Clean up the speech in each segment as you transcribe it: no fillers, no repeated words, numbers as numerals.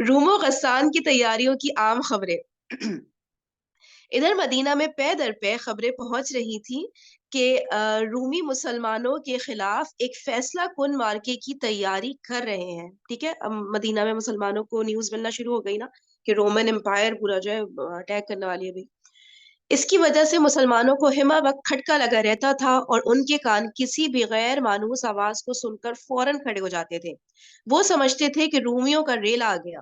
روم و غسان کی تیاریوں کی عام خبریں۔ ادھر مدینہ میں پے در پے خبریں پہنچ رہی تھی کہ رومی مسلمانوں کے خلاف ایک فیصلہ کن مارکے کی تیاری کر رہے ہیں، ٹھیک ہے۔ اب مدینہ میں مسلمانوں کو نیوز ملنا شروع ہو گئی نا کہ رومن امپائر پورا جو ہے اٹیک کرنے والی ہے بھی۔ اس کی وجہ سے مسلمانوں کو ہمہ وقت کھٹکا لگا رہتا تھا اور ان کے کان کسی بھی غیر مانوس آواز کو سن کر فوراً کھڑے ہو جاتے تھے۔ وہ سمجھتے تھے کہ رومیوں کا ریل آ گیا۔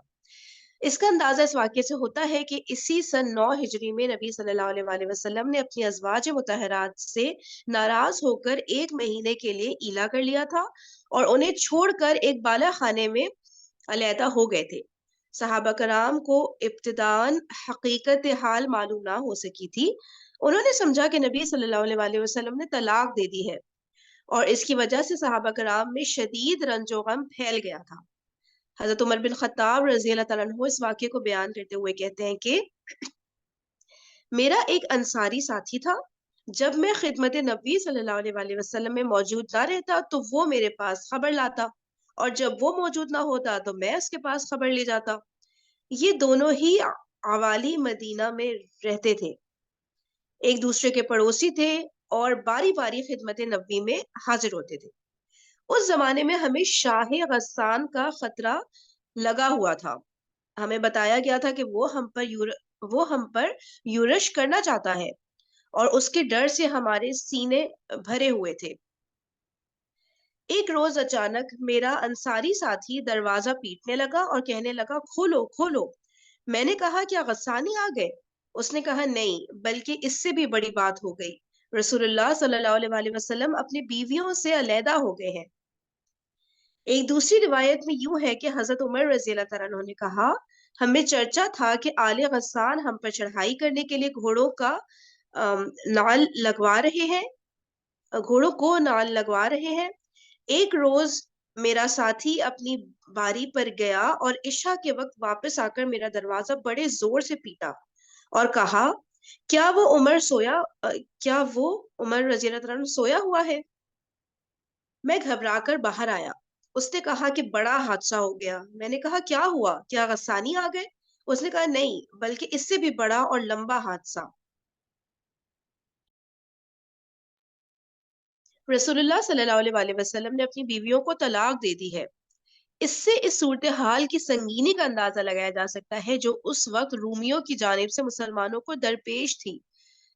اس کا اندازہ اس واقعے سے ہوتا ہے کہ اسی سن 9 ہجری میں نبی صلی اللہ علیہ وآلہ وسلم نے اپنی ازواج مطہرات سے ناراض ہو کر 1 مہینے کے لیے ایلا کر لیا تھا اور انہیں چھوڑ کر ایک بالا خانے میں علیحدہ ہو گئے تھے۔ صحابہ کرام کو ابتداً حقیقت حال معلوم نہ ہو سکی تھی۔ انہوں نے سمجھا کہ نبی صلی اللہ علیہ وآلہ وسلم نے طلاق دے دی ہے اور اس کی وجہ سے صحابہ کرام میں شدید رنج و غم پھیل گیا تھا۔ حضرت عمر بن خطاب رضی اللہ تعالیٰ عنہ اس واقعے کو بیان کرتے ہوئے کہتے ہیں کہ میرا ایک انصاری ساتھی تھا، جب میں خدمت نبی صلی اللہ علیہ وآلہ وسلم میں موجود نہ رہتا تو وہ میرے پاس خبر لاتا اور جب وہ موجود نہ ہوتا تو میں اس کے پاس خبر لے جاتا۔ یہ دونوں ہی عوالی مدینہ میں رہتے تھے، ایک دوسرے کے پڑوسی تھے اور باری باری خدمت نبی میں حاضر ہوتے تھے۔ اس زمانے میں ہمیں شاہ غسان کا خطرہ لگا ہوا تھا۔ ہمیں بتایا گیا تھا کہ وہ ہم پر یورش کرنا چاہتا ہے اور اس کے ڈر سے ہمارے سینے بھرے ہوئے تھے۔ ایک روز اچانک میرا انصاری ساتھی دروازہ پیٹنے لگا اور کہنے لگا کھولو کھولو۔ میں نے کہا کیا غسانی آ گئے؟ اس نے کہا نہیں، بلکہ اس سے بھی بڑی بات ہو گئی، رسول اللہ صلی اللہ علیہ وآلہ وسلم اپنی بیویوں سے علیحدہ ہو گئے ہیں۔ ایک دوسری روایت میں یوں ہے کہ حضرت عمر رضی اللہ تعالیٰ عنہ نے کہا ہمیں چرچا تھا کہ آل غسان ہم پر چڑھائی کرنے کے لیے گھوڑوں کا نال لگوا رہے ہیں، گھوڑوں کو نال لگوا رہے ہیں۔ ایک روز میرا ساتھی اپنی باری پر گیا اور عشاء کے وقت واپس آ کر میرا دروازہ بڑے زور سے پیٹا اور کہا کیا وہ عمر رضی اللہ تعالیٰ عنہ سویا ہوا ہے؟ میں گھبرا کر باہر آیا۔ اس نے کہا کہ بڑا حادثہ ہو گیا۔ میں نے کہا کیا ہوا؟ کیا غسانی آ گئے؟ اس نے کہا نہیں، بلکہ اس سے بھی بڑا اور لمبا حادثہ۔ رسول اللہ صلی اللہ علیہ وآلہ وسلم نے اپنی بیویوں کو طلاق دے دی ہے۔ اس سے اس صورتحال کی سنگینی کا اندازہ لگایا جا سکتا ہے جو اس وقت رومیوں کی جانب سے مسلمانوں کو درپیش تھی۔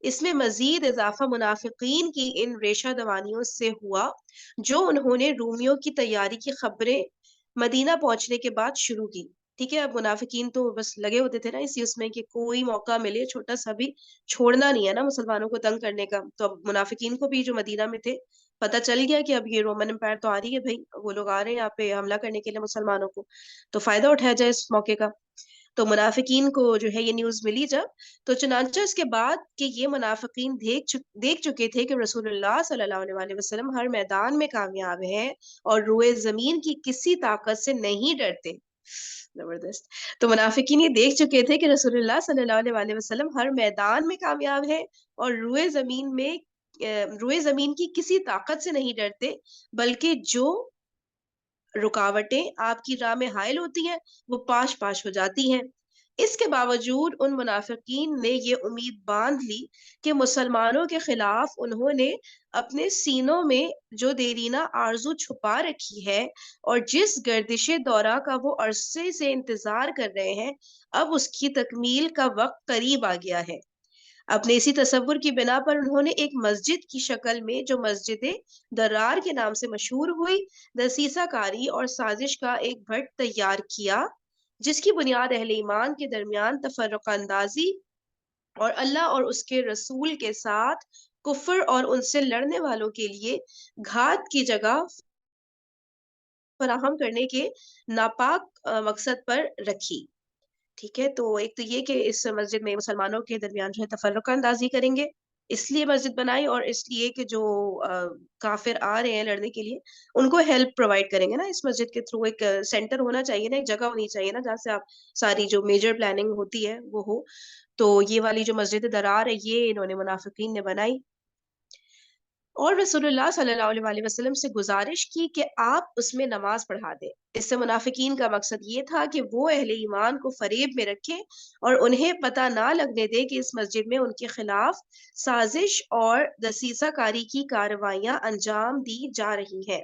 اس میں مزید اضافہ منافقین کی ان ریشہ دوانیوں سے ہوا جو انہوں نے رومیوں کی تیاری کی خبریں مدینہ پہنچنے کے بعد شروع کی۔ ٹھیک ہے، اب منافقین تو بس لگے ہوتے تھے نا اس میں کہ کوئی موقع ملے چھوٹا سا بھی چھوڑنا نہیں ہے نا مسلمانوں کو تنگ کرنے کا۔ تو اب منافقین کو بھی جو مدینہ میں تھے پتا چل گیا کہ اب یہ رومن امپائر تو آ رہی ہے، بھائی وہ لوگ آ رہے ہیں یہاں پہ حملہ کرنے کے لیے مسلمانوں کو، تو فائدہ اٹھایا جائے اس موقع کا۔ تو منافقین کو جو ہے یہ نیوز ملی جب، تو چنانچہ اس کے بعد کہ یہ منافقین دیکھ چکے تھے کہ رسول اللہ صلی اللہ علیہ وآلہ وسلم ہر میدان میں کامیاب ہیں اور روئے زمین کی کسی طاقت سے نہیں ڈرتے۔ زبردست۔ تو منافقین یہ دیکھ چکے تھے کہ رسول اللہ صلی اللہ علیہ وآلہ وسلم ہر میدان میں کامیاب ہے اور روئے زمین کی کسی طاقت سے نہیں ڈرتے، بلکہ جو رکاوٹیں آپ کی راہ میں حائل ہوتی ہیں وہ پاش پاش ہو جاتی ہیں۔ اس کے باوجود ان منافقین نے یہ امید باندھ لی کہ مسلمانوں کے خلاف انہوں نے اپنے سینوں میں جو دیرینہ آرزو چھپا رکھی ہے اور جس گردش دورہ کا وہ عرصے سے انتظار کر رہے ہیں، اب اس کی تکمیل کا وقت قریب آ گیا ہے۔ اپنے اسی تصور کی بنا پر انہوں نے ایک مسجد کی شکل میں جو مسجد درار کے نام سے مشہور ہوئی دسیسہ کاری اور سازش کا ایک بھٹ تیار کیا جس کی بنیاد اہل ایمان کے درمیان تفرق اندازی اور اللہ اور اس کے رسول کے ساتھ کفر اور ان سے لڑنے والوں کے لیے گھات کی جگہ فراہم کرنے کے ناپاک مقصد پر رکھی۔ ٹھیک ہے، تو ایک تو یہ کہ اس مسجد میں مسلمانوں کے درمیان جو ہے تفرقہ اندازی کریں گے، اس لیے مسجد بنائی، اور اس لیے کہ جو کافر آ رہے ہیں لڑنے کے لیے ان کو ہیلپ پرووائڈ کریں گے نا، اس مسجد کے تھرو ایک سینٹر ہونا چاہیے نا، ایک جگہ ہونی چاہیے نا جہاں سے آپ ساری جو میجر پلاننگ ہوتی ہے وہ ہو۔ تو یہ والی جو مسجد درار ہے یہ انہوں نے منافقین نے بنائی۔ اور رسول اللہ صلی اللہ علیہ وسلم سے گزارش کی کہ آپ اس میں نماز پڑھا دیں۔ اس سے منافقین کا مقصد یہ تھا کہ وہ اہل ایمان کو فریب میں رکھیں اور انہیں پتہ نہ لگنے دے کہ اس مسجد میں ان کے خلاف سازش اور دسیسہ کاری کی کارروائیاں انجام دی جا رہی ہیں۔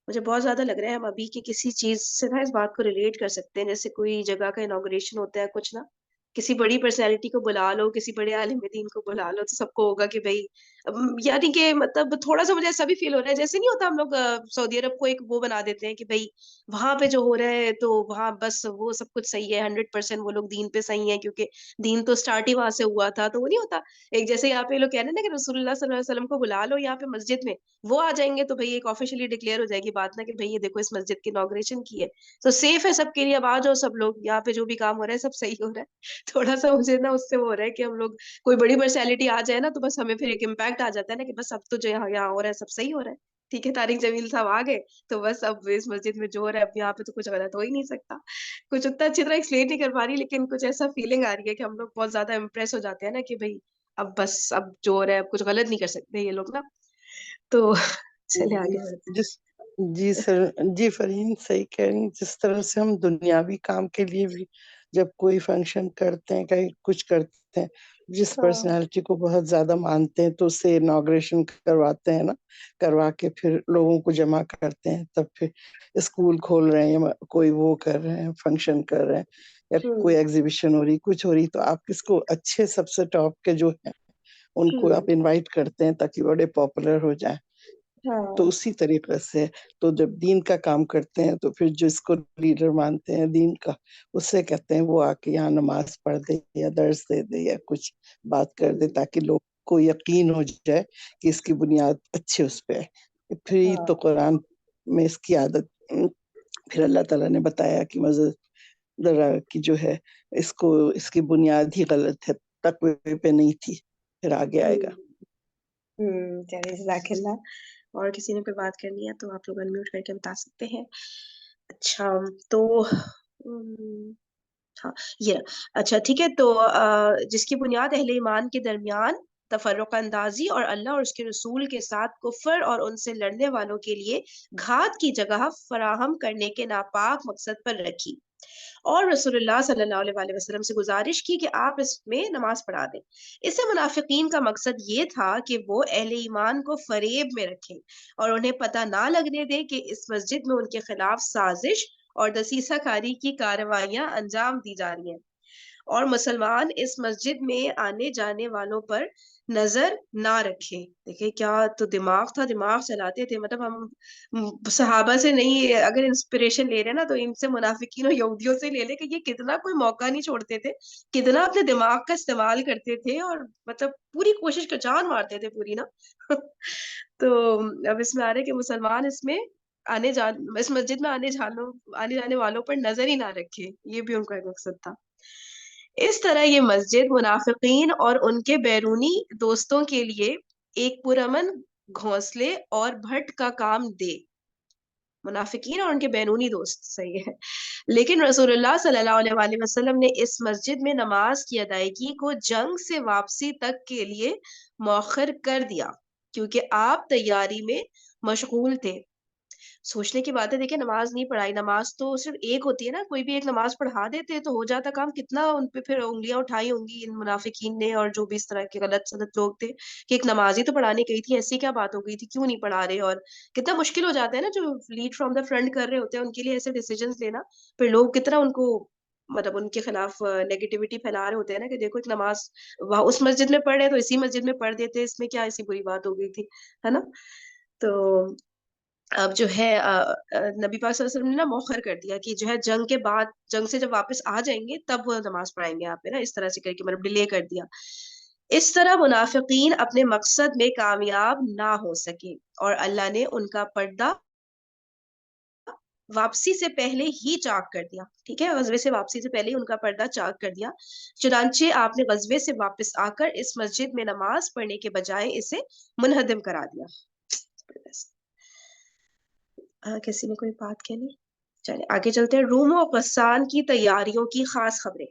مجھے بہت زیادہ لگ رہا ہے ہم ابھی کی کسی چیز سے نا اس بات کو ریلیٹ کر سکتے ہیں، جیسے کوئی جگہ کا انوگریشن ہوتا ہے کچھ نا، کسی بڑی پرسنالٹی کو بلا لو، کسی بڑے عالم دین کو بلا لو، تو سب کو ہوگا کہ بھائی یعنی کہ مطلب تھوڑا سا مجھے ایسا بھی فیل ہو رہا ہے جیسے نہیں ہوتا ہم لوگ سعودی عرب کو ایک وہ بنا دیتے ہیں کہ بھائی وہاں پہ جو ہو رہا ہے تو وہاں بس وہ سب کچھ صحیح ہے، 100% وہ لوگ دین پہ صحیح ہیں کیونکہ دین تو اسٹارٹ ہی وہاں سے ہوا تھا، تو وہ نہیں ہوتا ایک جیسے یہاں پہ لوگ کہہ رہے ہیں نا کہ رسول اللہ صلی اللہ علیہ وسلم کو بلا لو یہاں پہ مسجد میں، وہ آ جائیں گے تو بھائی ایک آفیشلی ڈکلیئر ہو جائے گی بات نا کہ بھائی یہ دیکھو اس مسجد کی انوگریشن کی ہے، تو سیف ہے سب کے لیے، اب آ جاؤ سب لوگ، یہاں پہ جو بھی کام ہو رہا ہے سب صحیح ہو رہا ہے۔ تھوڑا سا مجھے نا اس سے وہ ہو رہا ہے کہ ہم لوگ کوئی بڑی پرسنالٹی آ جائے نا تو بس ہمیں پھر ایک امپیکٹ آ جاتا ہے نا کہ بس اب تو جو یہاں ہو رہا ہے سب صحیح ہو رہا ہے، ٹھیک ہے طارق جمیل صاحب آ گئے تو بس اب اس مسجد میں جو ہو رہا ہے اب یہاں پہ تو کچھ غلط ہو ہی نہیں سکتا۔ کچھ اتنا اچھی طرح ایکسپلین نہیں کر پا رہی لیکن کچھ ایسا فیلنگ آ رہی ہے کہ ہم لوگ بہت زیادہ امپریس ہو جاتے ہیں نا کہ بھائی اب بس اب جو ہو رہا ہے اب کچھ غلط نہیں کر سکتے یہ لوگ نا، تو چلے جی آگے بڑھتے جس جی سر، جی فرحین صحیح کہہ رہی ہیں، جس طرح سے ہم دنیاوی کام کے لیے بھی جب کوئی فنکشن کرتے ہیں کہیں کچھ کرتے ہیں، جس ہاں پرسنالٹی کو بہت زیادہ مانتے ہیں تو اس سے انوگریشن کرواتے ہیں نا، کروا کے پھر لوگوں کو جمع کرتے ہیں، تب پھر اسکول کھول رہے ہیں یا کوئی وہ کر رہے ہیں فنکشن کر رہے ہیں یا ہوں کوئی ایگزیبیشن ہو رہی کچھ ہو رہی، تو آپ کس کو اچھے سب سے ٹاپ کے جو ہیں ان کو ہوں آپ انوائٹ کرتے ہیں تاکہ بڑے پاپولر ہو جائیں۔ ہاں تو اسی طریقے سے تو جب دین کا کام کرتے ہیں تو پھر جو اس کو لیڈر مانتے ہیں دین کا، اس سے کہتے ہیں وہ آ کے یہاں نماز پڑھ دے یا درس دے دے یا کچھ بات کر دے ہوں تاکہ لوگ کو یقین ہو جائے کہ اس کی بنیاد اچھی اس پہ ہے۔ پھر ہاں تو قرآن میں اس کی عادت، پھر اللہ تعالیٰ نے بتایا کہ مسجد ذرا کی جو ہے اس کی بنیاد ہی غلط ہے، تقوی پہ نہیں تھی، پھر آگے آئے گا۔ چلیے جزاک اللہ۔ اور کسی نے کوئی بات کرنی ہے تو آپ لوگ انمیوٹ کر کے بتا سکتے ہیں۔ اچھا تو ہاں یہ اچھا ٹھیک ہے، تو جس کی بنیاد اہل ایمان کے درمیان تفرق اندازی اور اللہ اور اس کے رسول کے ساتھ کفر اور ان سے لڑنے والوں کے لیے گھات کی جگہ فراہم کرنے کے ناپاک مقصد پر رکھی، اور رسول اللہ صلی اللہ علیہ وسلم سے گزارش کی کہ آپ اس میں نماز پڑھا دیں۔ اس سے منافقین کا مقصد یہ تھا کہ وہ اہل ایمان کو فریب میں رکھیں اور انہیں پتہ نہ لگنے دے کہ اس مسجد میں ان کے خلاف سازش اور دسیسہ کاری کی کارروائیاں انجام دی جا رہی ہیں، اور مسلمان اس مسجد میں آنے جانے والوں پر نظر نہ رکھے۔ دیکھیں کیا تو دماغ تھا، دماغ چلاتے تھے، مطلب ہم صحابہ سے نہیں اگر انسپریشن لے رہے ہیں نا تو ان سے منافقین اور یہودیوں سے لے لے کہ یہ کتنا کوئی موقع نہیں چھوڑتے تھے، کتنا اپنے دماغ کا استعمال کرتے تھے اور مطلب پوری کوشش کا جان مارتے تھے پوری نا۔ تو اب اس میں آ رہا ہے کہ مسلمان اس میں اس مسجد میں آنے جانے والوں پر نظر ہی نہ رکھے، یہ بھی ان کا ایک مقصد تھا۔ اس طرح یہ مسجد منافقین اور ان کے بیرونی دوستوں کے لیے ایک پرامن گھونسلے اور بھٹ کا کام دے، منافقین اور ان کے بیرونی دوست صحیح ہے، لیکن رسول اللہ صلی اللہ علیہ وسلم نے اس مسجد میں نماز کی ادائیگی کو جنگ سے واپسی تک کے لیے مؤخر کر دیا کیونکہ آپ تیاری میں مشغول تھے۔ سوچنے کی بات ہے، دیکھیں نماز نہیں پڑھائی، نماز تو صرف ایک ہوتی ہے نا، کوئی بھی ایک نماز پڑھا دیتے تو ہو جاتا کام، کتنا ان پہ پھر انگلیاں اٹھائی ہوں گی ان منافقین نے اور جو بھی اس طرح کے غلط سلط لوگ تھے کہ ایک نماز ہی تو پڑھانے گئی تھی، ایسی کیا بات ہو گئی تھی، کیوں نہیں پڑھا رہے، اور کتنا مشکل ہو جاتا ہے نا جو لیڈ فرام دا فرنٹ کر رہے ہوتے ہیں ان کے لیے ایسے ڈیسیجنز لینا، پھر لوگ کتنا ان کو مطلب ان کے خلاف نیگیٹیوٹی پھیلا رہے ہوتے ہیں نا کہ دیکھو ایک نماز وہاں اس مسجد میں پڑھ رہے تو اسی مسجد میں پڑھ دیتے، اس میں کیا ایسی بری بات ہو گئی تھی، ہے نا۔ تو اب جو ہے نبی پاک صلی اللہ علیہ وسلم نے نا مؤخر کر دیا کہ جو ہے جنگ کے بعد، جنگ سے جب واپس آ جائیں گے تب وہ نماز پڑھائیں گے آپ پہ نا، اس طرح سے کر کے مطلب ڈیلے کر دیا۔ اس طرح منافقین اپنے مقصد میں کامیاب نہ ہو سکے اور اللہ نے ان کا پردہ واپسی سے پہلے ہی چاک کر دیا، ٹھیک ہے، غزوے سے واپسی سے پہلے ہی ان کا پردہ چاک کر دیا، چنانچہ آپ نے غزوے سے واپس آ کر اس مسجد میں نماز پڑھنے کے بجائے اسے منہدم کرا دیا۔ کسی نے کوئی بات کہنی؟ چلے آگے چلتے ہیں۔ روم و غسان کی تیاریوں کی خاص خبریں۔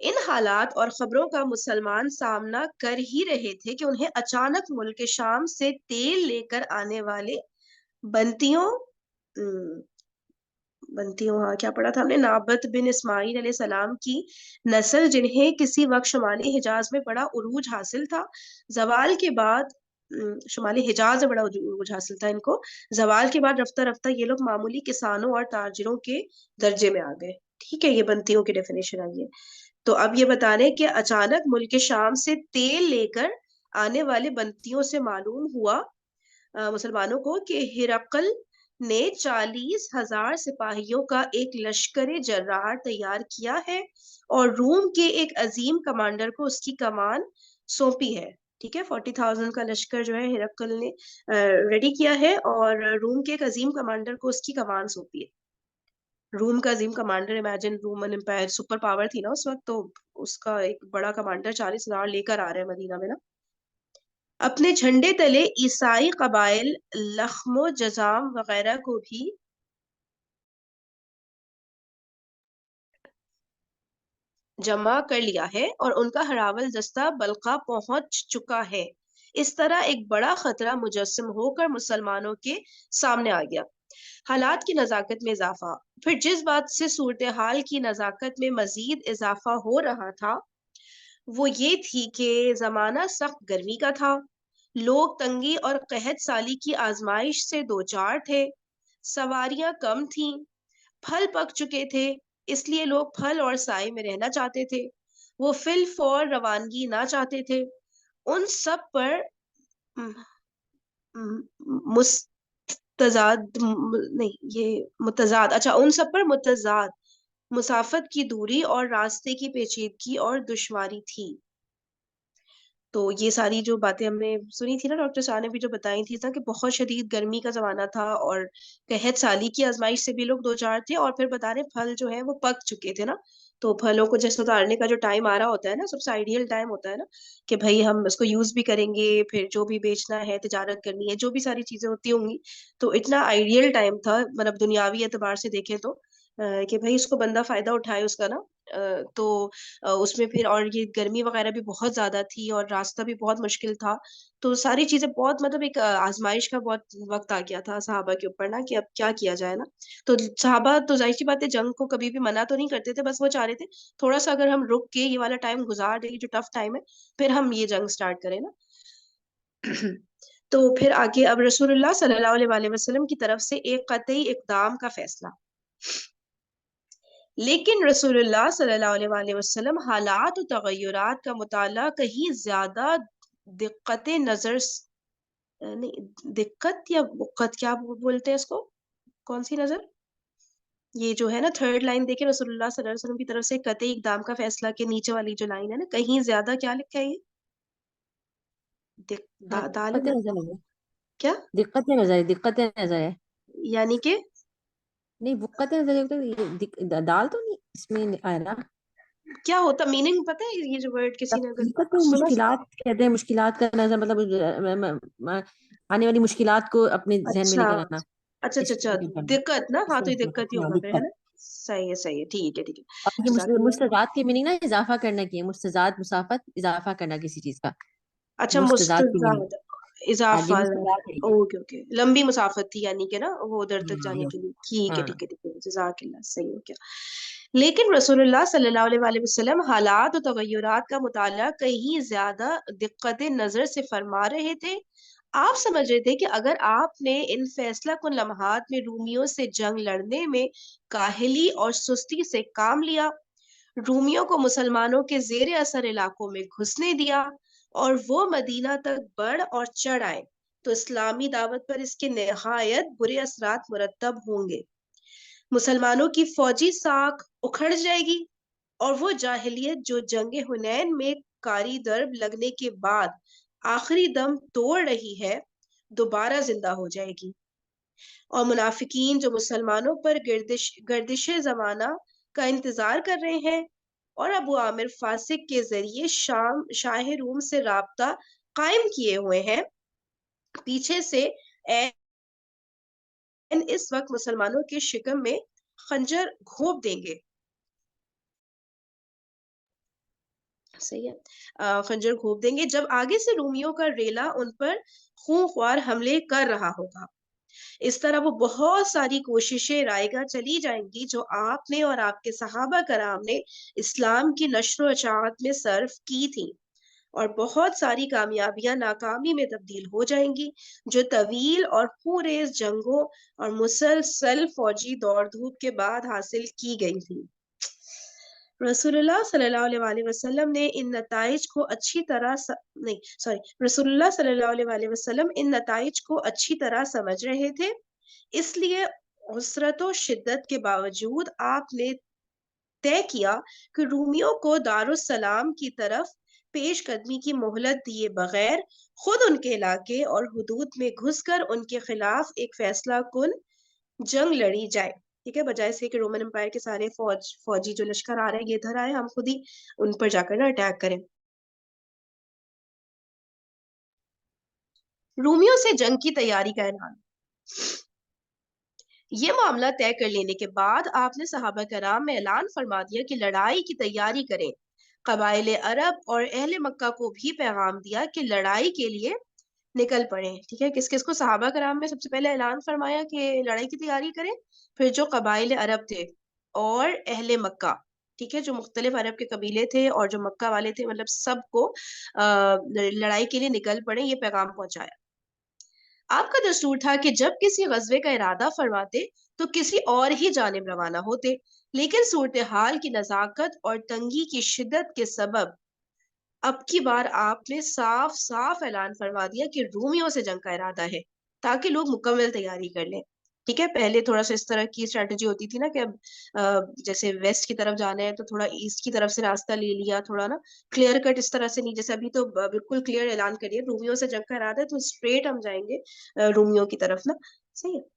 ان حالات اور خبروں کا مسلمان سامنا کر ہی رہے تھے کہ انہیں اچانک ملک شام سے تیل لے کر آنے والے بنتیوں ہاں کیا پڑھا تھا ہم نے، نابت بن اسماعیل علیہ السلام کی نسل، جنہیں کسی وقت شمالی حجاز میں بڑا عروج حاصل تھا، زوال کے بعد شمالی حجاز میں بڑا عروج حاصل تھا ان کو، زوال کے بعد رفتہ رفتہ یہ لوگ معمولی کسانوں اور تاجروں کے درجے میں آ گئے. ٹھیک ہے، یہ بنتیوں کی ڈیفینیشن آئی ہے. تو اب یہ بتا رہے کہ اچانک ملک شام سے تیل لے کر آنے والے بنتیوں سے معلوم ہوا مسلمانوں کو کہ ہرقل نے 40,000 سپاہیوں کا ایک لشکر جرار تیار کیا ہے اور روم کے ایک عظیم کمانڈر کو اس کی کمان سونپی ہے. ٹھیک ہے، 40,000 کا لشکر جو ہے ہرقل نے ریڈی کیا ہے اور روم کے ایک عظیم کمانڈر کو اس کی کمان سونپی ہے. روم کا عظیم commander, imagine Roman empire super power تھی نا اس وقت، تو اس کا ایک بڑا کمانڈر 40,000 لے کر آ رہے ہیں مدینہ میں نا. اپنے جھنڈے تلے عیسائی قبائل لخم و جزام وغیرہ کو بھی جمع کر لیا ہے اور ان کا ہراول دستہ بلقا پہنچ چکا ہے. اس طرح ایک بڑا خطرہ مجسم ہو کر مسلمانوں کے سامنے آ گیا. حالات کی نزاکت میں اضافہ. پھر جس بات سے صورتحال کی نزاکت میں مزید اضافہ ہو رہا تھا وہ یہ تھی کہ زمانہ سخت گرمی کا تھا، لوگ تنگی اور قحط سالی کی آزمائش سے دوچار تھے، سواریاں کم تھیں، پھل پک چکے تھے، اس لیے لوگ پھل اور سائے میں رہنا چاہتے تھے، وہ فی الفور روانگی نہ چاہتے تھے. ان سب پر ان سب پر متضاد مسافت کی دوری اور راستے کی پیچیدگی اور دشواری تھی. تو یہ ساری جو باتیں ہم نے سنی تھی نا، ڈاکٹر شاہ نے بھی جو بتائی تھی نا کہ بہت شدید گرمی کا زمانہ تھا اور قحط سالی کی آزمائش سے بھی لوگ دوچار تھے، اور پھر بتا رہے پھل جو ہے وہ پک چکے تھے نا، تو پھلوں کو جیسے اتارنے کا جو ٹائم آ رہا ہوتا ہے نا، سب سے آئیڈیل ٹائم ہوتا ہے نا کہ بھائی ہم اس کو یوز بھی کریں گے، پھر جو بھی بیچنا ہے، تجارت کرنی ہے، جو بھی ساری چیزیں ہوتی ہوں گی، تو اتنا آئیڈیل ٹائم تھا مطلب دنیاوی اعتبار سے دیکھیں تو کہ بھائی اس کو بندہ فائدہ اٹھائے اس کا نا. تو اس میں پھر اور یہ گرمی وغیرہ بھی بہت زیادہ تھی اور راستہ بھی بہت مشکل تھا، تو ساری چیزیں بہت مطلب ایک آزمائش کا بہت وقت آ گیا تھا صحابہ کے اوپر نا کہ اب کیا کیا جائے نا. تو صحابہ تو ظاہر سی بات ہے جنگ کو کبھی بھی منع تو نہیں کرتے تھے، بس وہ چاہ رہے تھے تھوڑا سا اگر ہم رک کے یہ والا ٹائم گزار دیں، جو ٹف ٹائم ہے، پھر ہم یہ جنگ سٹارٹ کریں نا. تو پھر آگے اب رسول اللہ صلی اللہ علیہ وسلم کی طرف سے ایک قطعی اقدام کا فیصلہ. لیکن رسول اللہ صلی اللہ علیہ وسلم حالات و تغیرات کا مطالعہ کہیں زیادہ دقت نظر نہیں، دقت یا وقت کیا بولتے ہیں اس کو، کون سی نظر، یہ جو ہے نا تھرڈ لائن دیکھیں، رسول اللہ صلی اللہ علیہ وسلم کی طرف سے قطعی اقدام کا فیصلہ کے نیچے والی جو لائن ہے نا، کہیں زیادہ کیا لکھا ہے یہ ہاں دال دقتیں نظر ہے، کیا دقتیں نظر ہے، دقتیں نظر ہے، یعنی کہ نہیں وقتیں نظر ہے، تو دال تو نہیں اس میں آیا نا. کیا ہوتا میننگ پتہ ہے یہ جو ورڈ کسی نے اگر دقت تو سنا. مشکلات کہتے ہیں، مشکلات کا نظر مطلب آنے والی مشکلات کو اپنے ذہن میں لے اچھا کر آنا، اچھا اچھا اس اچھا کو کرنا، دقت نا، اس ہاں کو تو یہ دقت ہی ہاں ہوگا پھر، ہے دقت. نا. صحیح ہے ٹھیک ہے اور یہ جزاک اللہ. مستضاد کی میننگ نا اضافہ کرنا کی ہے، مستضاد مسافت اضافہ کرنا کسی چیز کا، اچھا مستضاد کی میننگ. مستزاد آج یہ اضافہ، مستضاد ہے یہ. اوکے اوکے، لمبی مسافت تھی یعنی کہ نا وہ ادھر تک ہاں جانے کے لیے. ٹھیک ہے ہاں. ٹھیک ہے ٹھیک ہے، جزاک اللہ، صحیح ہو گیا. لیکن رسول اللہ صلی اللہ علیہ وسلم حالات و تغیرات کا مطالعہ کہیں زیادہ دقت نظر سے فرما رہے تھے. آپ سمجھ رہے تھے کہ اگر آپ نے ان فیصلہ کن لمحات میں رومیوں سے جنگ لڑنے میں کاہلی اور سستی سے کام لیا، رومیوں کو مسلمانوں کے زیر اثر علاقوں میں گھسنے دیا اور وہ مدینہ تک بڑھ اور چڑھ آئے، تو اسلامی دعوت پر اس کے نہایت برے اثرات مرتب ہوں گے. مسلمانوں کی فوجی ساکھ اکھڑ جائے گی اور وہ جاہلیت جو جنگ حنین میں کاری درب لگنے کے بعد آخری دم توڑ رہی ہے دوبارہ زندہ ہو جائے گی، اور منافقین جو مسلمانوں پر گردش زمانہ کا انتظار کر رہے ہیں اور ابو عامر فاسق کے ذریعے شاہ روم سے رابطہ قائم کیے ہوئے ہیں، پیچھے سے اس وقت مسلمانوں کے شکم میں خنجر گھونپ دیں گے. صحیح ہے، خنجر گھونپ دیں گے جب آگے سے رومیوں کا ریلا ان پر خونخوار حملے کر رہا ہوگا۔ اس طرح وہ بہت ساری کوششیں رائے گاہ چلی جائیں گی جو آپ نے اور آپ کے صحابہ کرام نے اسلام کی نشر و اشاعت میں صرف کی تھی، اور بہت ساری کامیابیاں ناکامی میں تبدیل ہو جائیں گی جو طویل اور خونریز جنگوں اور مسلسل فوجی دوڑ دھوپ کے بعد حاصل کی گئی تھی۔ رسول اللہ صلی اللہ علیہ وآلہ وسلم نے ان نتائج کو اچھی طرح نہیں سوری رسول اللہ صلی اللہ علیہ وآلہ وسلم ان نتائج کو اچھی طرح سمجھ رہے تھے، اس لیے عسرت و شدت کے باوجود آپ نے طے کیا کہ رومیوں کو دارالسلام کی طرف پیش قدمی کی مہلت دیے بغیر خود ان کے علاقے اور حدود میں گھس کر ان کے خلاف ایک فیصلہ کن جنگ لڑی جائے، ٹھیک ہے، بجائے سے کہ رومن امپائر کے سارے فوجی جو لشکر آ رہے ہیں یہ ادھر آئے، ہم خود ہی ان پر جا کر نا اٹیک کریں۔ رومیوں سے جنگ کی تیاری کا اعلان۔ یہ معاملہ طے کر لینے کے بعد آپ نے صحابہ کرام میں اعلان فرما دیا کہ لڑائی کی تیاری کریں۔ قبائل عرب اور اہل مکہ کو بھی پیغام دیا کہ لڑائی کے لیے نکل پڑے، ٹھیک ہے، کس کس کو؟ صحابہ کرام میں سب سے پہلے اعلان فرمایا کہ لڑائی کی تیاری کریں، پھر جو قبائل عرب تھے اور اہل مکہ، ٹھیک ہے، جو مختلف عرب کے قبیلے تھے اور جو مکہ والے تھے، مطلب سب کو لڑائی کے لیے نکل پڑے، یہ پیغام پہنچایا۔ آپ کا دستور تھا کہ جب کسی غزوے کا ارادہ فرماتے تو کسی اور ہی جانب روانہ ہوتے، لیکن صورتحال کی نزاکت اور تنگی کی شدت کے سبب اب کی بار آپ نے صاف صاف اعلان فرما دیا کہ رومیوں سے جنگ کا ارادہ ہے، تاکہ لوگ مکمل تیاری کر لیں، ٹھیک ہے۔ پہلے تھوڑا سا اس طرح کی اسٹریٹجی ہوتی تھی نا کہ اب جیسے ویسٹ کی طرف جانا ہے تو تھوڑا ایسٹ کی طرف سے راستہ لے لیا، تھوڑا نا کلیئر کٹ اس طرح سے نہیں، جیسے ابھی تو بالکل کلیئر اعلان کریے رومیوں سے جنگ کا ارادہ ہے تو اسٹریٹ ہم جائیں گے رومیوں کی طرف نا، صحیح ہے۔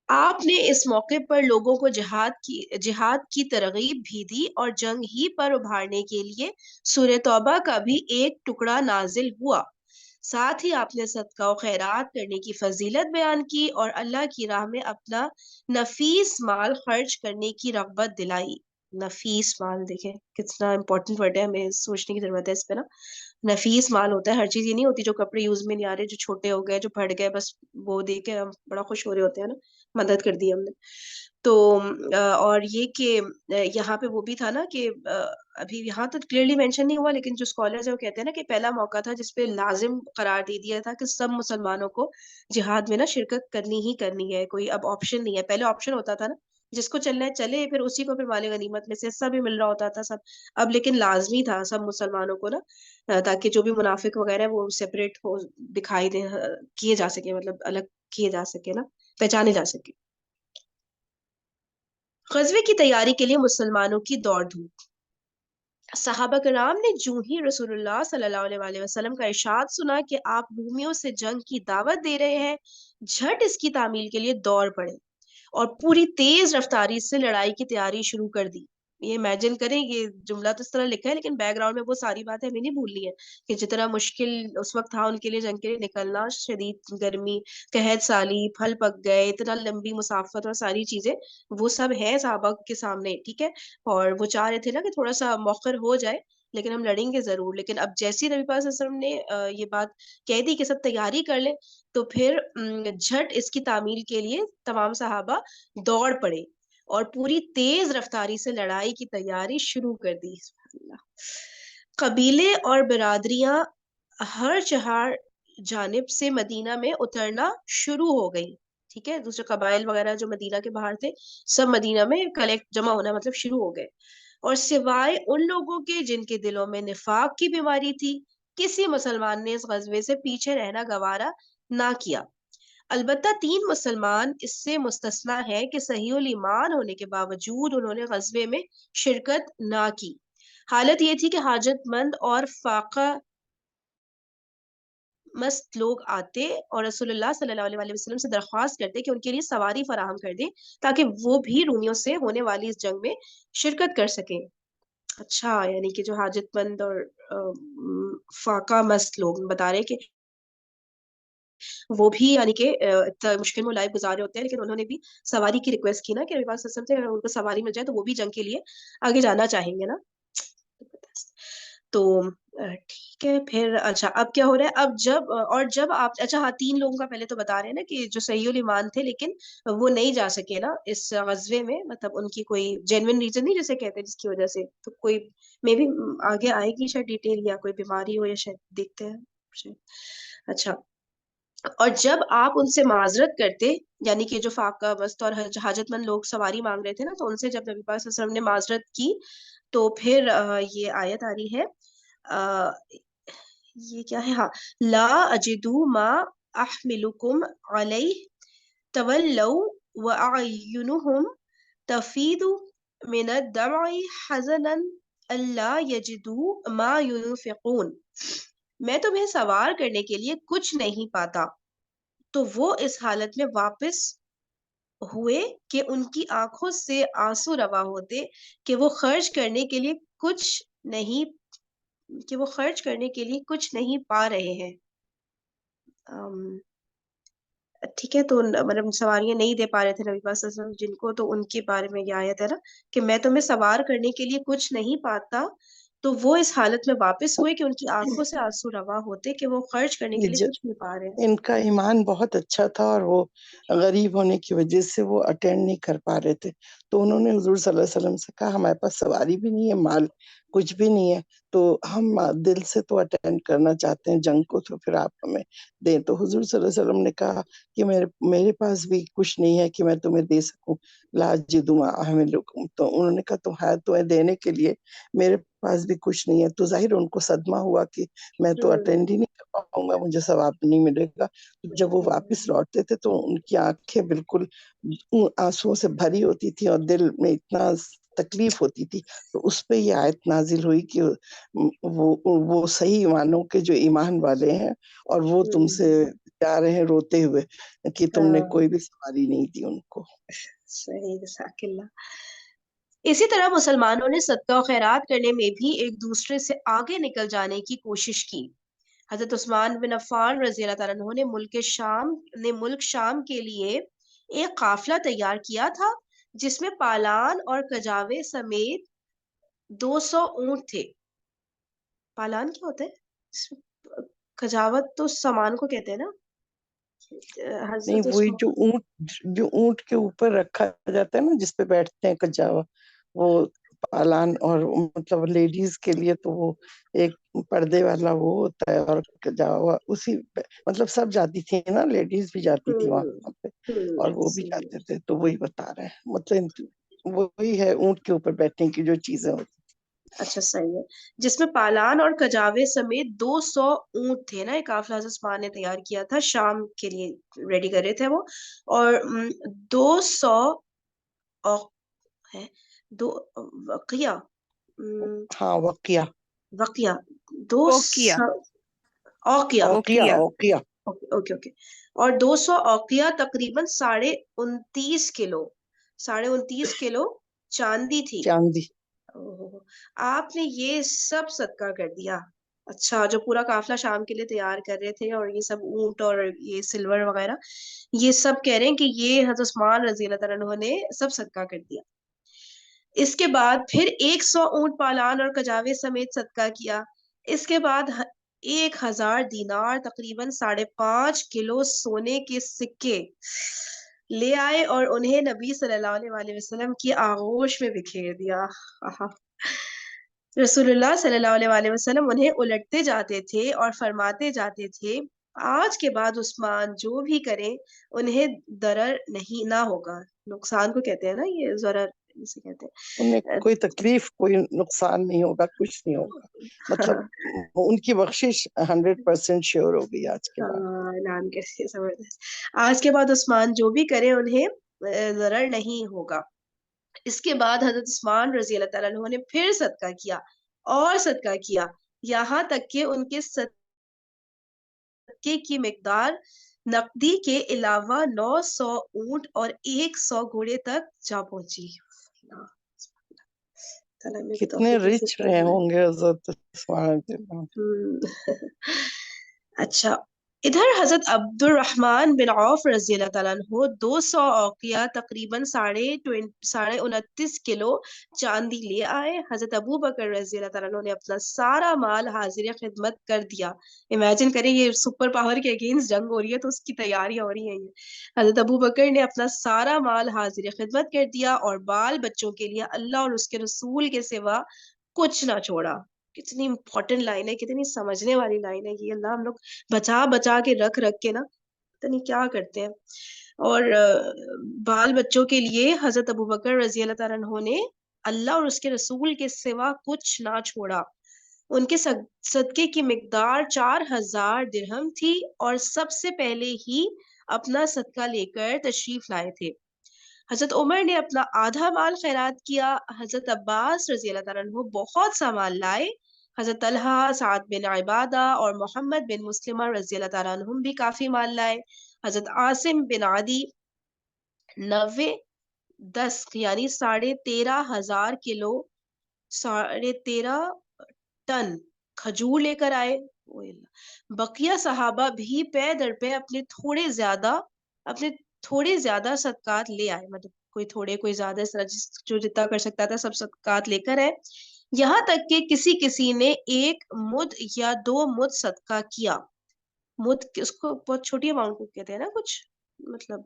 آپ نے اس موقع پر لوگوں کو جہاد کی ترغیب بھی دی اور جنگ ہی پر ابھارنے کے لیے سورہ توبہ کا بھی ایک ٹکڑا نازل ہوا، ساتھ ہی آپ نے صدقہ و خیرات کرنے کی فضیلت بیان کی اور اللہ کی راہ میں اپنا نفیس مال خرچ کرنے کی رغبت دلائی۔ نفیس مال دیکھیں کتنا امپورٹنٹ ورڈ ہے، ہمیں سوچنے کی ضرورت ہے اس پہ نا۔ نفیس مال ہوتا ہے، ہر چیز یہ نہیں ہوتی جو کپڑے یوز میں نہیں آ رہے، جو چھوٹے ہو گئے، جو پھٹ گئے، بس وہ دیکھ کے ہم بڑا خوش ہو رہے ہوتے ہیں نا، مدد کر دی ہم نے تو۔ اور یہ کہ یہاں پہ وہ بھی تھا نا کہ ابھی یہاں تو کلیئرلی مینشن نہیں ہوا، لیکن جو اسکالرز ہیں وہ کہتے ہیں نا کہ پہلا موقع تھا جس پہ لازم قرار دے دیا تھا کہ سب مسلمانوں کو جہاد میں نا شرکت کرنی ہی کرنی ہے، کوئی اب آپشن نہیں ہے۔ پہلے آپشن ہوتا تھا نا جس کو چلنا ہے چلے، پھر اسی کو پھر مال غنیمت میں سے حصہ بھی مل رہا ہوتا تھا سب، اب لیکن لازمی تھا سب مسلمانوں کو نا، تاکہ جو بھی منافق وغیرہ وہ سیپریٹ ہو، دکھائی دے، کیے جا سکے، مطلب الگ کیے جا سکے نا، پہچانے جا سکے۔ غزوے کی تیاری کے لیے مسلمانوں کی دوڑ دھوپ۔ صحابہ کرام نے جو ہی رسول اللہ صلی اللہ علیہ وآلہ وسلم کا ارشاد سنا کہ آپ رومیوں سے جنگ کی دعوت دے رہے ہیں، جھٹ اس کی تعمیل کے لیے دوڑ پڑے اور پوری تیز رفتاری سے لڑائی کی تیاری شروع کر دی۔ یہ امیجن کریں، یہ جملہ تو اس طرح لکھا ہے لیکن بیک گراؤنڈ میں وہ ساری باتیں ہمیں نہیں بھولنی ہے کہ جتنا مشکل اس وقت تھا ان کے لیے جنگ کے لیے نکلنا، شدید گرمی، قحط سالی، پھل پک گئے، اتنا لمبی مسافت اور ساری چیزیں، وہ سب ہے صحابہ کے سامنے، ٹھیک ہے، اور وہ چاہ رہے تھے نا کہ تھوڑا سا موخر ہو جائے لیکن ہم لڑیں گے ضرور۔ لیکن اب جیسی نبی پاک صلی اللہ علیہ وسلم نے یہ بات کہہ دی کہ سب تیاری کر لیں، تو پھر جھٹ اس کی تعمیل کے لیے تمام صحابہ دوڑ پڑے اور پوری تیز رفتاری سے لڑائی کی تیاری شروع کر دی۔ قبیلے اور برادریاں ہر چہار جانب سے مدینہ میں اترنا شروع ہو گئی، ٹھیک ہے، دوسرے قبائل وغیرہ جو مدینہ کے باہر تھے سب مدینہ میں کلیکٹ جمع ہونا مطلب شروع ہو گئے، اور سوائے ان لوگوں کے جن کے دلوں میں نفاق کی بیماری تھی کسی مسلمان نے اس غزوے سے پیچھے رہنا گوارا نہ کیا۔ البتہ 3 مسلمان اس سے مستثنا ہے کہ صحیح الایمان ہونے کے باوجود انہوں نے غزوے میں شرکت نہ کی۔ حالت یہ تھی کہ حاجت مند اور فاقہ مست لوگ آتے اور رسول اللہ صلی اللہ علیہ وسلم سے درخواست کرتے کہ ان کے لیے سواری فراہم کر دیں تاکہ وہ بھی رومیوں سے ہونے والی اس جنگ میں شرکت کر سکیں۔ اچھا، یعنی کہ جو حاجت مند اور فاقہ مست لوگ بتا رہے کہ وہ بھی یعنی کہ مشکل میں لائف گزار رہے ہوتے ہیں، لیکن انہوں نے بھی سواری کی ریکویسٹ کی نا کہ نبی پاک صلی اللہ علیہ وسلم سے اگر ان کو سواری مل جائے تو وہ بھی جنگ کے لیے آگے جانا چاہیں گے نا. تو ٹھیک ہے پھر. اچھا اب کیا ہو رہا ہے، اب جب آپ اچھا ہاں 3 لوگوں کا پہلے تو بتا رہے ہیں نا کہ جو صحیح الایمان تھے لیکن وہ نہیں جا سکے نا اس غزوے میں، مطلب ان کی کوئی جینوین ریزن نہیں جیسے کہتے ہیں جس کی وجہ سے، تو کوئی مے بی آگے آئے گی شاید ڈیٹیل، یا کوئی بیماری ہو یا شاید دیکھتے ہیں شاید. اچھا اور جب آپ ان سے معذرت کرتے، یعنی کہ جو فاقہ بست اور حاجت مند لوگ سواری مانگ رہے تھے نا، تو ان سے جب نبی پاک صلی اللہ علیہ وسلم نے معذرت کی تو پھر یہ آیت آ رہی ہے، یہ کیا ہے، ہاں لا اجدو ما احملکم علیہ تولوا واعینہم تفیض من الدمع حزنا الا یجدوا ما ينفقون. میں تمہیں سوار کرنے کے لیے کچھ نہیں پاتا، تو وہ اس حالت میں واپس ہوئے کہ ان کی آنکھوں سے آنسو روا ہوتے کہ وہ خرچ کرنے کے لیے کچھ نہیں پا رہے ہیں. ٹھیک ہے، تو مطلب سواریاں نہیں دے پا رہے تھے نبی پاک صلی اللہ علیہ وسلم جن کو، تو ان کے بارے میں یہ آیت ہے نا کہ میں تمہیں سوار کرنے کے لیے کچھ نہیں پاتا، تو وہ اس حالت میں واپس ہوئے کہ ان کی آنکھوں سے آنسو روا ہوتے کہ وہ خرچ کرنے کے لیے یہ کچھ نہیں پا رہے. ان کا ایمان بہت اچھا تھا اور وہ غریب ہونے کی وجہ سے وہ اٹینڈ نہیں کر پا رہے تھے، تو انہوں نے حضور صلی اللہ علیہ وسلم سے کہا ہمارے پاس سواری بھی نہیں ہے، مال کچھ بھی نہیں ہے، تو ہم دل سے تو اٹینڈ کرنا چاہتے ہیں جنگ کو، تو پھر آپ ہمیں دیں. تو حضور صلی اللہ علیہ وسلم نے کہا کہ میرے پاس بھی کچھ نہیں ہے کہ میں تمہیں دے سکوں، لا اجد ما احملکم. تو انہوں نے کہا تمہیں دینے کے لیے میرے پاس بھی کچھ نہیں ہے. تو ظاہر ان کو صدمہ ہوا کہ میں تو اٹینڈ ہی نہیں کر پاؤں گا، مجھے ثواب نہیں ملے گا. جب وہ واپس لوٹتے تھے تو ان کی آنکھیں بالکل آنسوؤں سے بھری ہوتی تھی اور دل میں اتنا تکلیف ہوتی تھی. تو اس پہ یہ آیت نازل ہوئی کہ وہ صحیح ایمانوں کے جو ایمان والے ہیں اور وہ تم سے جا رہے ہیں روتے ہوئے کہ تم نے کوئی بھی سواری نہیں دی ان کو. صحیح، جزاک اللہ. اسی طرح مسلمانوں نے صدقہ و خیرات کرنے میں بھی ایک دوسرے سے آگے نکل جانے کی کوشش کی. حضرت عثمان بن عفان رضی اللہ تعالیٰ عنہ نے ملک شام کے لیے ایک قافلہ تیار کیا تھا جس میں پالان اور کجاوے سمیت 200 اونٹ تھے. پالان کیا ہوتا ہے؟ کجاوت تو سامان کو کہتے ہیں نا. نہیں، وہی جو اونٹ کے اوپر رکھا جاتا ہے نا جس پہ بیٹھتے ہیں کجاوا، وہ پالان. اور مطلب لیڈیز کے لیے تو وہ ایک پردے والا وہ ہوتا ہے، اور کجاوا اسی مطلب سب جاتی تھی نا، لیڈیز بھی جاتی تھی وہاں پہ اور وہ بھی جاتے تھے. تو وہی بتا رہے ہیں، مطلب وہی ہے اونٹ کے اوپر بیٹھنے کی جو چیزیں ہوتی. اچھا صحیح ہے، جس میں پالان اور کجاوے سمیت 200 اونٹ تھے نا. ایک قافلہ حضرت عثمان نے تیار کیا تھا، شام کے لیے ریڈی کر رہے تھے وہ. اور 200 ہے دو وقیہ ہاں وقیہ دو اوکیا اوقیہ اوکیا اوقیہ اوکے اوکے. اور 200 اوقیہ تقریباً 29.5 کلو چاندی تھی. چاندی. آپ نے یہ سب صدقہ کر دیا. اچھا، جو پورا قافلہ شام کے لیے تیار کر رہے تھے اور یہ سب اونٹ اور یہ سلور وغیرہ، یہ سب کہہ رہے ہیں کہ یہ حضرت عثمان رضی اللہ تعالیٰ عنہ نے سب صدقہ کر دیا. اس کے بعد پھر 100 اونٹ پالان اور کجاوے سمیت صدقہ کیا. اس کے بعد 1000 دینار تقریباً 5.5 کلو سونے کے سکے لے آئے اور انہیں نبی صلی اللہ علیہ وسلم کی آغوش میں بکھیر دیا. رسول اللہ صلی اللہ علیہ وسلم انہیں الٹتے جاتے تھے اور فرماتے جاتے تھے آج کے بعد عثمان جو بھی کریں انہیں ضرر نہ ہوگا. نقصان کو کہتے ہیں نا، یہ ضرر اسے کہتے انہیں ہیں. کوئی تکلیف کوئی نقصان نہیں ہوگا، کچھ نہیں ہوگا. مطلب ان کی بخشش 100% شیور ہو گئی آج کے بعد. نام کیسے زبردست. آج کے بعد عثمان جو بھی کرے انہیں ضرر نہیں ہوگا. اس کے بعد حضرت عثمان رضی اللہ تعالیٰ عنہ نے پھر صدقہ کیا اور صدقہ کیا، یہاں تک کہ ان کے صدقے کی مقدار نقدی کے علاوہ 900 اونٹ اور 100 گھوڑے تک جا پہنچی. کتنے رچ رہے ہوں گے حضرت عثمان. اچھا ادھر حضرت عبد الرحمن بن عوف رضی اللہ تعالیٰ عنہ 200 اوقیہ تقریباً 29.5 کلو چاندی لے آئے. حضرت ابو بکر رضی اللہ تعالیٰ عنہ نے اپنا سارا مال حاضر خدمت کر دیا. امیجن کریں یہ سپر پاور کے اگینسٹ جنگ ہو رہی ہے تو اس کی تیاریاں ہو رہی ہیں. یہ حضرت ابو بکر نے اپنا سارا مال حاضر خدمت کر دیا اور بال بچوں کے لیے اللہ اور اس کے رسول کے سوا کچھ نہ چھوڑا. کتنی امپورٹنٹ لائن ہے, کتنی سمجھنے والی لائن ہے یہ. اللہ ہم لوگ بچا بچا کے رکھ کے نا پتہ نہیں کیا کرتے ہیں. اور بال بچوں کے لیے حضرت ابو بکر رضی اللہ تعالیٰ عنہ نے اللہ اور اس کے رسول کے سوا کچھ نہ چھوڑا. ان کے صدقے کی مقدار 4000 درہم تھی اور سب سے پہلے ہی اپنا صدقہ لے کر تشریف لائے تھے. حضرت عمر نے اپنا آدھا مال خیرات کیا. حضرت عباس رضی اللہ تعالیٰ عنہ بہت سا مال لائے. حضرت طلحہ, سعد بن عبادہ اور محمد بن مسلمہ رضی اللہ تعالیٰ عنہم بھی کافی مال لائے. حضرت عاصم بن عدی 10 یعنی 13,500 کلو 13.5 ٹن کھجور لے کر آئے. بقیہ صحابہ بھی پے در پے اپنے تھوڑے زیادہ صدقات لے آئے. مطلب کوئی تھوڑے کوئی زیادہ, جو جتنا کر سکتا تھا سب صدقات لے کر آئے. یہاں تک کہ کسی نے 1 مد یا 2 مد صدقہ کیا. مد اس کو بہت چھوٹی اماؤنٹ کو کہتے ہیں نا, کچھ مطلب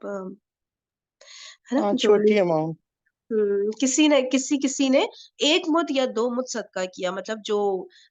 ہے نا, چھوٹی اماؤنٹ. کسی نے 1 مد یا 2 مد صدقہ کیا. مطلب جو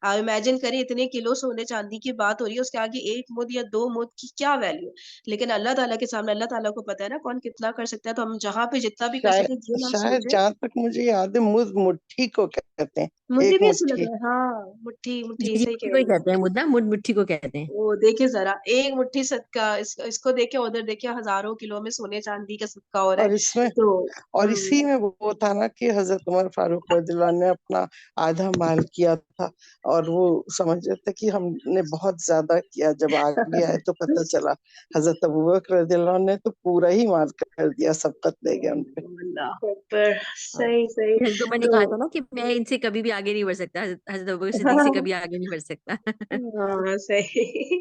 آپ امیجن کریں اتنے کلو سونے چاندی کی بات ہو رہی ہے, اس کے آگے 1 مد یا 2 مد کی کیا ویلیو. لیکن اللہ تعالیٰ کے سامنے اللہ تعالیٰ کو پتا ہے نا کون کتنا کر سکتا ہے. تو ہم جہاں پہ جتنا بھی کر سکتے ہیں یہ نہ شاید سوچیں. جہاں تک مجھے یاد ہے مٹھی کو کہتے ہیں, مجھے ایک بھی ایسا مٹھی. لگا ہے. ہاں مٹھی جی صحیح کہہ کو ہی رہی کہتے ہیں. ہیں مدہ, مٹھی کو کہتے ہیں. وہ دیکھے ذرا, 1 مٹھی صدقہ, اس کو دیکھے ادھر دیکھے ہزاروں کلو میں سونے چاندی کا صدقہ ہو رہا اور ہے. اس میں تو اور اسی میں وہ تھا نا کہ حضرت عمر فاروق رضی اللہ عنہ نے اپنا آدھا مال کیا تھا اور وہ سمجھ رہے تھے کہ ہم نے بہت زیادہ کیا. جب آگے آئے تو پتہ چلا حضرت ابوبکر رضی اللہ عنہ نے تو پورا ہی مال کر دیا, سبقت لے گیا ان پہ. اللہ اکبر. صحیح. جن کو میں نے تو کہا تھا نا کہ میں ان سے کبھی بھی آگے نہیں بڑھ سکتا, حضرت ابوبکر صدیق سے کبھی آگے نہیں بڑھ سکتا. ہاں صحیح.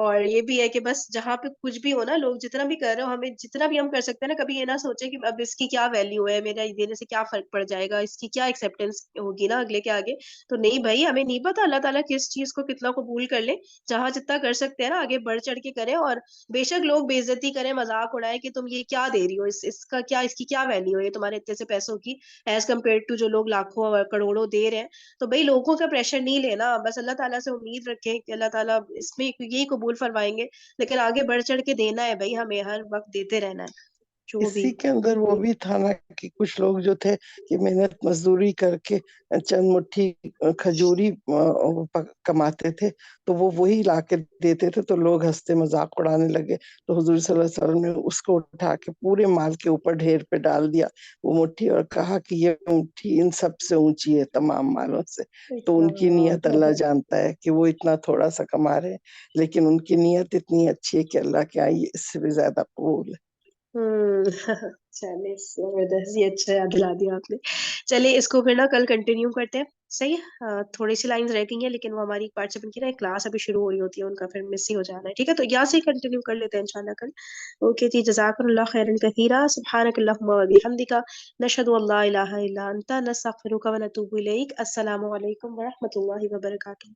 اور یہ بھی ہے کہ بس جہاں پہ کچھ بھی ہو نا, لوگ جتنا بھی کر رہے ہو, ہمیں جتنا بھی ہم کر سکتے ہیں نا, کبھی یہ نہ سوچے کہ اب اس کی کیا ویلیو ہے, میرا دینے سے کیا فرق پڑ جائے گا, اس کی کیا ایکسیپٹینس ہوگی نا اگلے کے آگے. تو نہیں بھائی, ہمیں نہیں پتا اللہ تعالیٰ کس چیز کو کتنا قبول کر لے. جہاں جتنا کر سکتے ہیں نا آگے بڑھ چڑھ کے کریں. اور بے شک لوگ بے عزتی کریں, مذاق اڑائے کہ تم یہ کیا دے رہی ہو, اس کی کیا ویلیو ہے تمہارے اتنے سے پیسوں کی ایز کمپیئر ٹو جو لوگ لاکھوں اور کروڑوں دے رہے ہیں. تو بھائی لوگوں کا پریشر نہیں لینا, بس اللہ تعالیٰ سے امید رکھیں کہ اللہ تعالیٰ اس میں یہی قبول فرمائیں گے. لیکن آگے بڑھ چڑھ کے دینا ہے بھائی, ہمیں ہر وقت دیتے رہنا ہے جو بھی. اسی کے اندر وہ بھی تھا نا کہ کچھ لوگ جو تھے کہ محنت مزدوری کر کے چند مٹھی کھجوری کماتے تھے, تو وہ وہی لا کے دیتے تھے, تو لوگ ہنستے مذاق اڑانے لگے. تو حضور صلی اللہ علیہ وسلم نے اس کو اٹھا کے پورے مال کے اوپر ڈھیر پہ ڈال دیا وہ مٹھی, اور کہا کہ یہ مٹھی ان سب سے اونچی ہے تمام مالوں سے. تو ان کی نیت اللہ جانتا ہے کہ وہ اتنا تھوڑا سا کما رہے ہیں, لیکن ان کی نیت اتنی اچھی ہے کہ اللہ کے آئی اس سے بھی زیادہ قبول ہے. چلے زبردست, یہ اچھا یاد دلا دیا آپ نے. چلیے اس کو پھر نا کل کنٹینیو کرتے ہیں. صحیح ہے, تھوڑی سی لائنز رہ گئی ہیں لیکن وہ ہماری پارٹیسپینٹ کی نا کلاس ابھی شروع ہو رہی ہوتی ہے, ان کا پھر مس ہی ہو جانا ہے. ٹھیک ہے, تو یہاں سے ہی کنٹینیو کر لیتے ہیں انشاءاللہ کل. اوکے جی, جزاکم اللہ خیرا کثیرا, سبحانک اللہم و بحمدک, نشہد ان لا الہ الا انت, نستغفرک و نتوب الیک. السلام علیکم و رحمۃ اللہ وبرکاتہ.